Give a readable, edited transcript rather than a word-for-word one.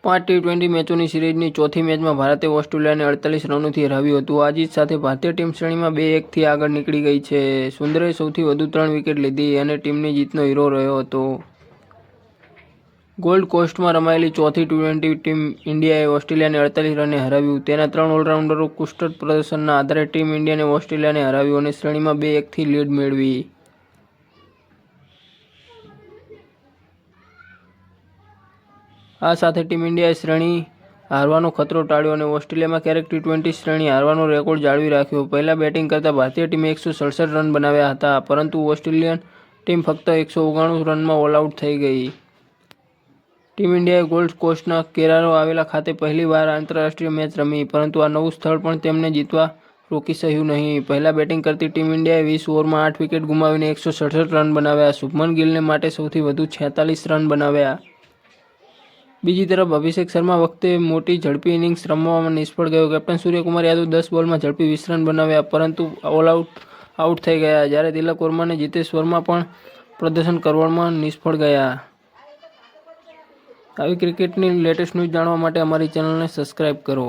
5 T20 મેચોની સિરીઝની ચોથી મેચમાં ભારતે ઓસ્ટ્રેલિયાને 48 રનોથી હરાવ્યું હતું। આ જીત સાથે ભારતીય ટીમ શ્રેણીમાં 2-1થી આગળ નીકળી ગઈ છે। સુંદરે સૌથી વધુ 3 વિકેટ લીધી અને ટીમની જીતનો હીરો રહ્યો હતો। ગોલ્ડ કોસ્ટમાં રમાયેલી ચોથી ટી20 ટીમ ઇન્ડિયાએ ઓસ્ટ્રેલિયાને 48 રને હરાવ્યું। તેના 3 ઓલરાઉન્ડરો ઉત્કૃષ્ટ પ્રદર્શનના આધારે ટીમ ઇન્ડિયાને ઓસ્ટ્રેલિયાને હરાવ્યું અને શ્રેણીમાં 2-1થી લીડ મેળવી। આ સાથે ટીમ ઇન્ડિયાએ શ્રેણી હારવાનો ખતરો ટાળ્યો અને ઓસ્ટ્રેલિયામાં ક્યારેક ટી20 શ્રેણી હારવાનો રેકોર્ડ જાળવી રાખ્યો। પહેલા બેટિંગ કરતા ભારતીય ટીમે 167 રન બનાવ્યા હતા, પરંતુ ઓસ્ટ્રેલિયન ટીમ ફક્ત 199 રનમાં ઓલ આઉટ થઈ ગઈ। ટીમ ઇન્ડિયાએ ગોલ્ડ કોસ્ટના કેરારો આવેલા ખાતે પહેલીવાર આંતરરાષ્ટ્રીય મેચ રમી, પરંતુ આ નવું સ્થળ પણ તેમને જીતવા રોકી શક્યું નહીં। પહેલા બેટિંગ કરતી ટીમ ઇન્ડિયાએ 20 ઓવરમાં 8 વિકેટ ગુમાવીને 167 રન બનાવ્યા। શુભમન ગિલને માટે સૌથી વધુ 46 રન બનાવ્યા। બીજી તરફ અભિષેક શર્મા વખતે મોટી ઝડપી ઇનિંગ્સ રમવામાં નિષ્ફળ ગયો। કેપ્ટન સૂર્યકુમાર યાદવ 10 બોલમાં ઝડપી 20 રન બનાવ્યા, પરંતુ ઓલ આઉટ થઈ ગયા, જ્યારે તિલક વર્મા અને જીતેશ વર્મા પણ પ્રદર્શન કરવામાં નિષ્ફળ ગયા। આવી ક્રિકેટની લેટેસ્ટ ન્યૂઝ જાણવા માટે અમારી ચેનલને સબસ્ક્રાઇબ કરો।